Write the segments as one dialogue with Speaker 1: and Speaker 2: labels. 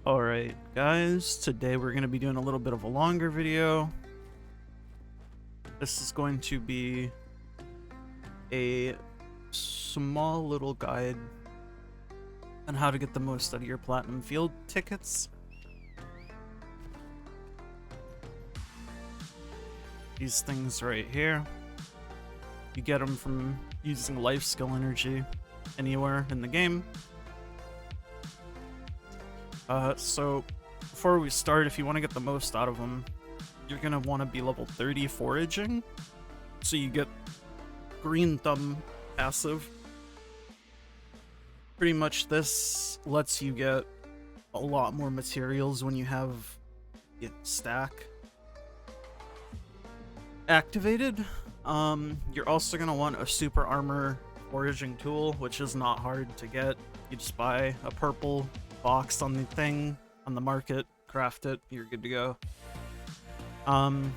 Speaker 1: Alright guys, today we're going to be doing a little bit of a longer video. This is going to be a small little guide on how to get the most out of your platinum field tickets. These things right here, you get them from using life skill energy anywhere in the game. So before we start, if you want to get the most out of them, you're going to want to be level 30 foraging. So you get green thumb passive. Pretty much this lets you get a lot more materials when you have stack activated. You're also going to want a super armor foraging tool, which is not hard to get. You just buy a purple box on the thing on the market, craft it, you're good to go. I'm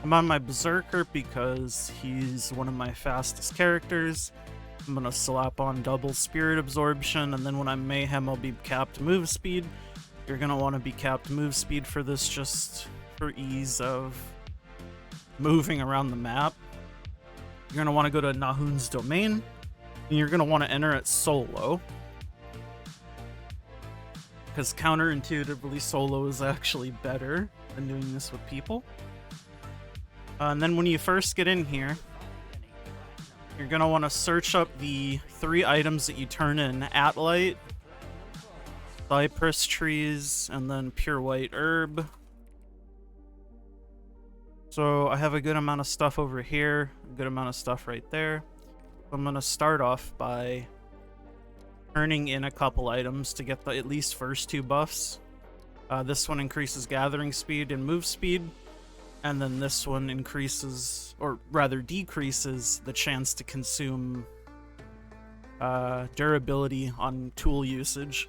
Speaker 1: on my berserker because he's one of my fastest characters. I'm gonna slap on double spirit absorption, and then when I'm mayhem I'll be capped move speed. You're gonna want to be capped move speed for this, just for ease of moving around the map. You're gonna want to go to Nahun's domain, and you're gonna want to enter it solo, because counterintuitively solo is actually better than doing this with people. And then when you first get in here, you're going to want to search up the 3 items that you turn in: Atlight, Cypress trees, and then pure white herb. So I have a good amount of stuff over here, a good amount of stuff right there. I'm going to start off by turning in a couple items to get the at least first 2 buffs. This one increases gathering speed and move speed, and then this one increases, or rather decreases, the chance to consume durability on tool usage,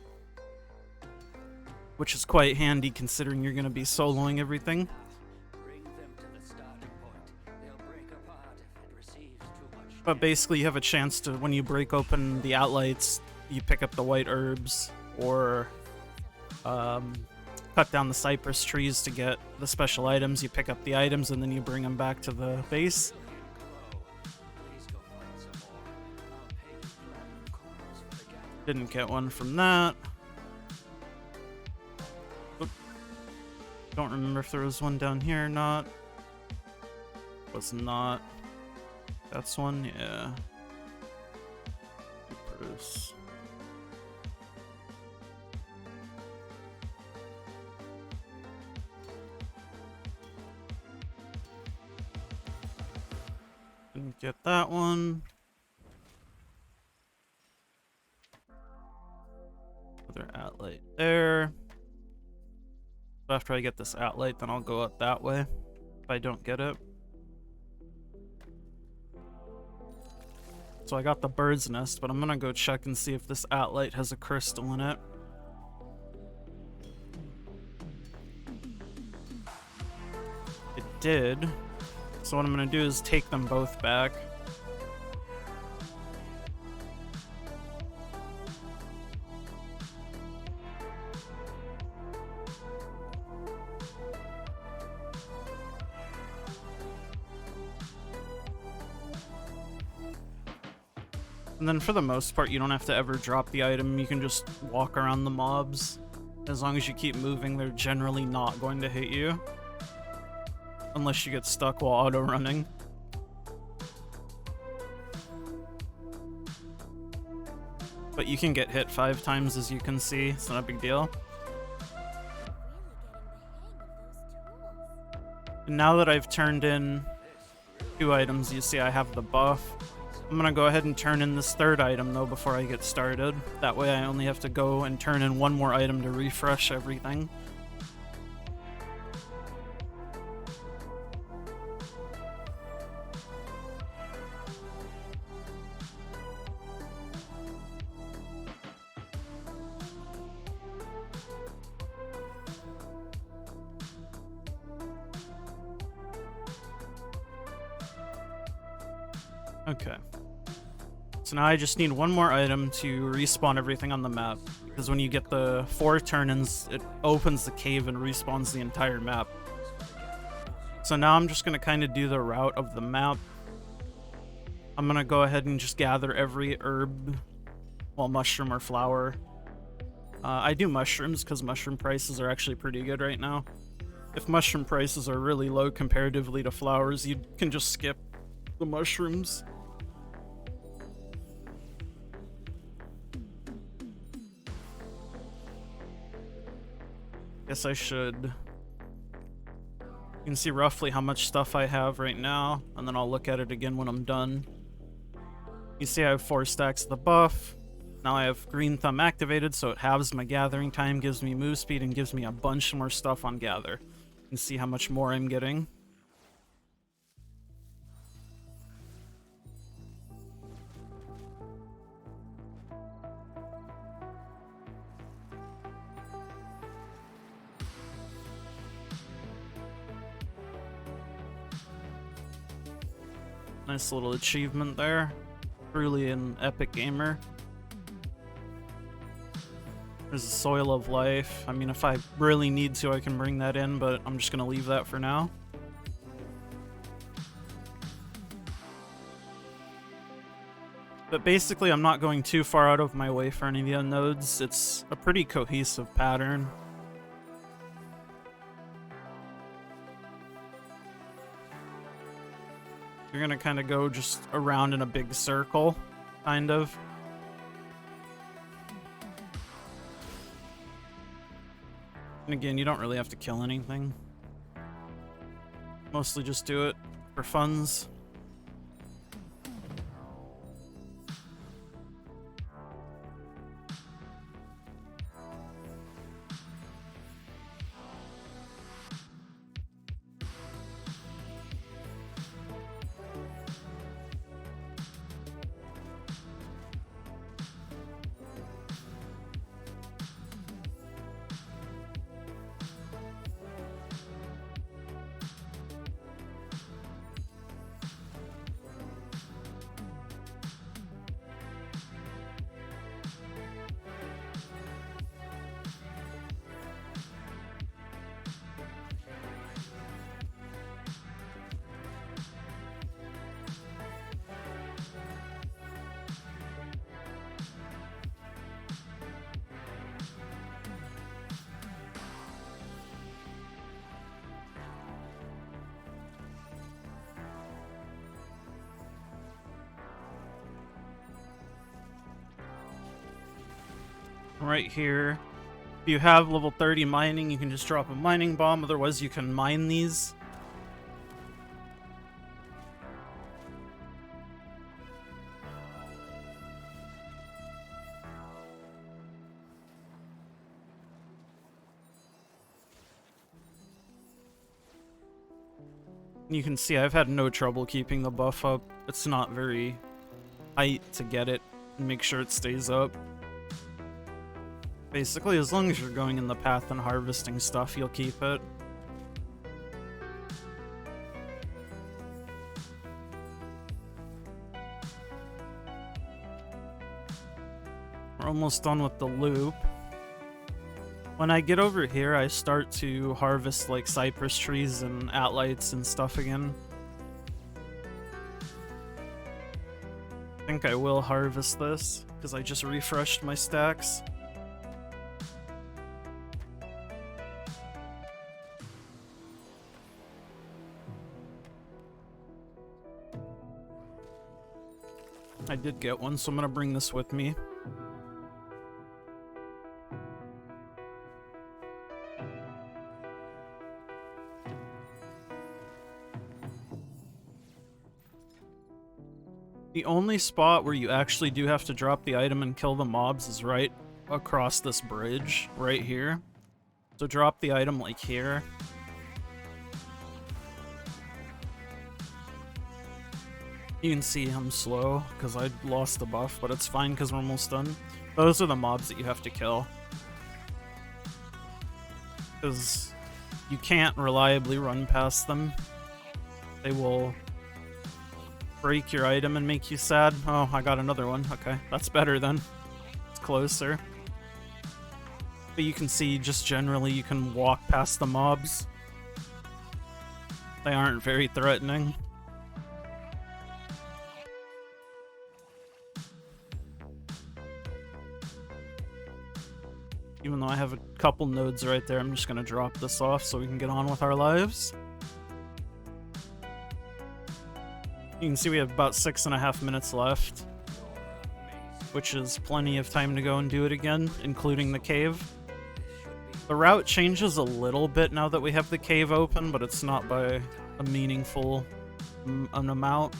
Speaker 1: which is quite handy considering you're going to be soloing everything. But basically you have a chance to, when you break open the outlights, you pick up the white herbs, or cut down the cypress trees to get the special items. You pick up the items and then you bring them back to the base. Didn't get one from that. Oop. Don't remember if there was one down here or not. Was not. That's one, yeah. Bruce. Didn't get that one. Another Atlight there. So after I get this Atlight, then I'll go out that way if I don't get it. So I got the bird's nest, but I'm gonna go check and see if this Atlight has a crystal in it. It did. So what I'm gonna do is take them both back. And then for the most part, you don't have to ever drop the item. You can just walk around the mobs. As long as you keep moving, they're generally not going to hit you. Unless you get stuck while auto-running. But you can get hit 5 times, as you can see. It's not a big deal. And now that I've turned in 2 items, you see I have the buff. I'm gonna go ahead and turn in this 3rd item, though, before I get started. That way I only have to go and turn in 1 more item to refresh everything. Okay. So now I just need 1 more item to respawn everything on the map, because because when you get the 4 turn-ins, it opens the cave and respawns the entire map. So now I'm just going to kind of do the route of the map. I'm going to go ahead and just gather every herb, well, mushroom or flower. I do mushrooms because mushroom prices are actually pretty good right now. If mushroom prices are really low comparatively to flowers, you can just skip the mushrooms. Guess I should. You can see roughly how much stuff I have right now, and then I'll look at it again when I'm done. You see I have 4 stacks of the buff. Now I have Green Thumb activated, so it halves my gathering time, gives me move speed, and gives me a bunch more stuff on gather. You can see how much more I'm getting. Nice little achievement there. Truly an epic gamer. There's the Soil of Life. I mean, if I really need to, I can bring that in, but I'm just gonna leave that for now. But basically, I'm not going too far out of my way for any of the nodes. It's a pretty cohesive pattern. You're gonna kind of go just around in a big circle, kind of. And again, you don't really have to kill anything. Mostly just do it for funs. Right here. If you have level 30 mining, you can just drop a mining bomb, otherwise you can mine these. You can see I've had no trouble keeping the buff up. It's not very tight to get it and make sure it stays up. Basically, as long as you're going in the path and harvesting stuff, you'll keep it. We're almost done with the loop. When I get over here, I start to harvest like cypress trees and atlites and stuff again. I think I will harvest this, because I just refreshed my stacks. I did get one, so I'm gonna bring this with me. The only spot where you actually do have to drop the item and kill the mobs is right across this bridge, right here. So drop the item like here. You can see I'm slow because I lost the buff, but it's fine because we're almost done. Those are the mobs that you have to kill. Because you can't reliably run past them. They will break your item and make you sad. Oh, I got another one. Okay, that's better then. It's closer. But you can see, just generally, you can walk past the mobs. They aren't very threatening. Even though I have a couple nodes right there, I'm just gonna drop this off so we can get on with our lives. You can see we have about 6.5 minutes left, which is plenty of time to go and do it again, including the cave. The route changes a little bit now that we have the cave open, but it's not by a meaningful an amount.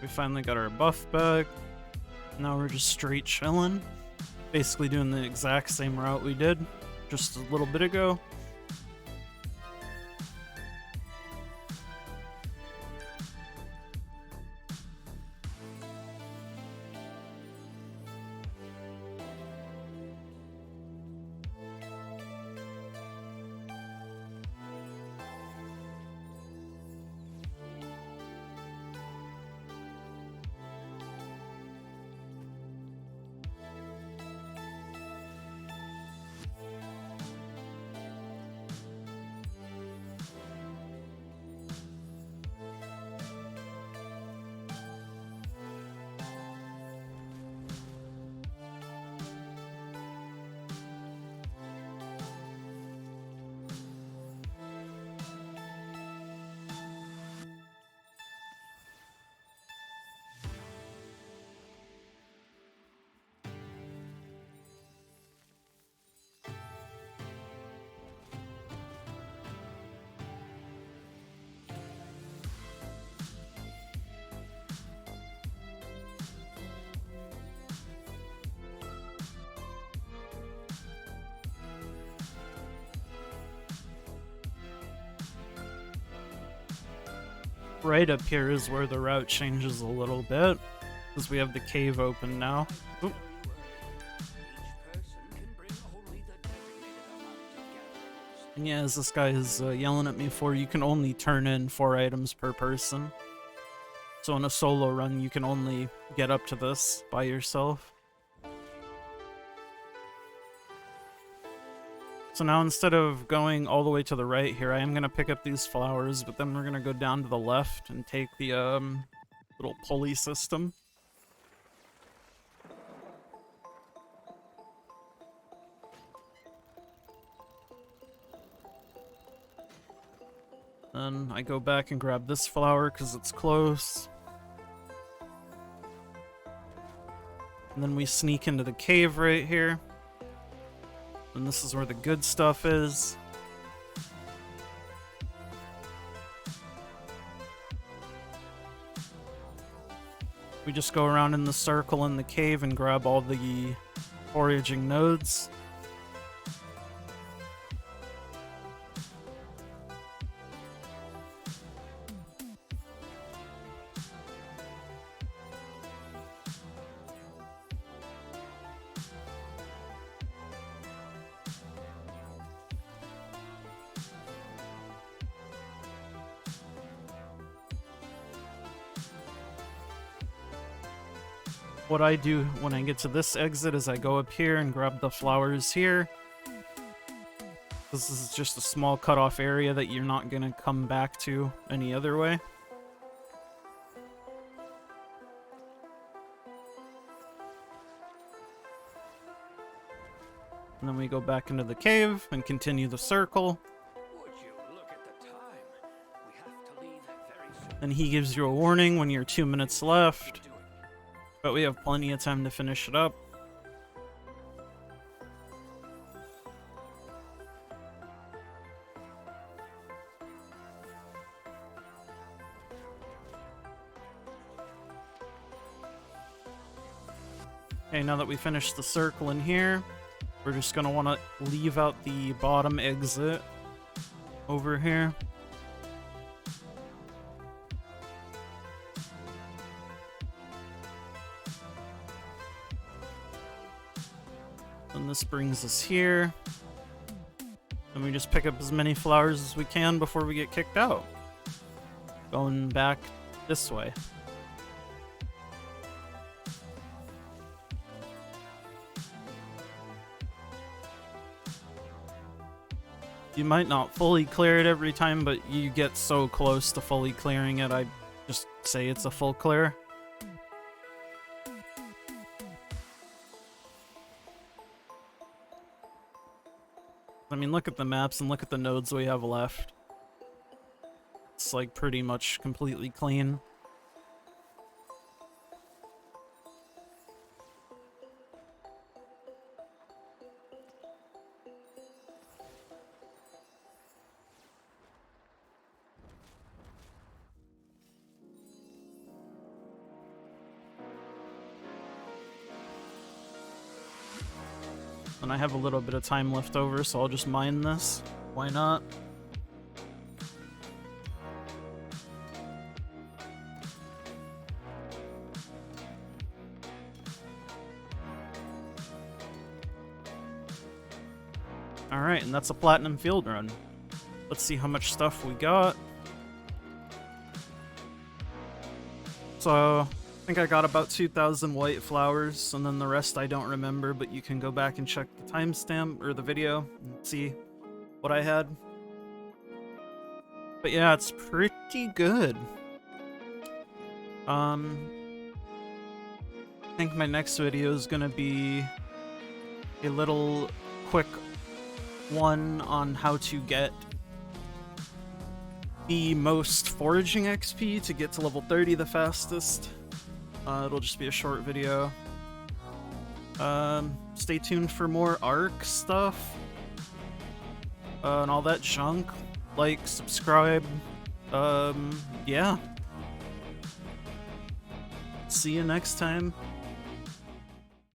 Speaker 1: We finally got our buff back. Now we're just straight chilling. Basically doing the exact same route we did just a little bit ago. Right up here is where the route changes a little bit, because we have the cave open now. Oop. And yeah, as this guy is yelling at me for, you can only turn in 4 items per person. So in a solo run, you can only get up to this by yourself. So now instead of going all the way to the right here, I am going to pick up these flowers, but then we're going to go down to the left and take the little pulley system. Then I go back and grab this flower because it's close. And then we sneak into the cave right here. And this is where the good stuff is. We just go around in the circle in the cave and grab all the foraging nodes. What I do when I get to this exit is I go up here and grab the flowers here. This is just a small cutoff area that you're not gonna come back to any other way. And then we go back into the cave and continue the circle.
Speaker 2: Would you look at the time? We have to leave very soon.
Speaker 1: Then he gives you a warning when you're 2 minutes left. But we have plenty of time to finish it up. Okay, now that we finished the circle in here, we're just gonna want to leave out the bottom exit over here. And this brings us here. And we just pick up as many flowers as we can before we get kicked out. Going back this way. You might not fully clear it every time, but you get so close to fully clearing it, I just say it's a full clear. I mean, look at the maps and look at the nodes we have left. It's like pretty much completely clean. And I have a little bit of time left over, so I'll just mine this. Why not? Alright, and that's a platinum field run. Let's see how much stuff we got. So, I think I got about 2,000 white flowers, and then the rest I don't remember, but you can go back and check the timestamp or the video and see what I had. But yeah, it's pretty good. I think my next video is gonna be a little quick one on how to get the most foraging XP to get to level 30 the fastest. It'll just be a short video. Stay tuned for more ARC stuff. And all that junk. Like, subscribe. Yeah. See you next time.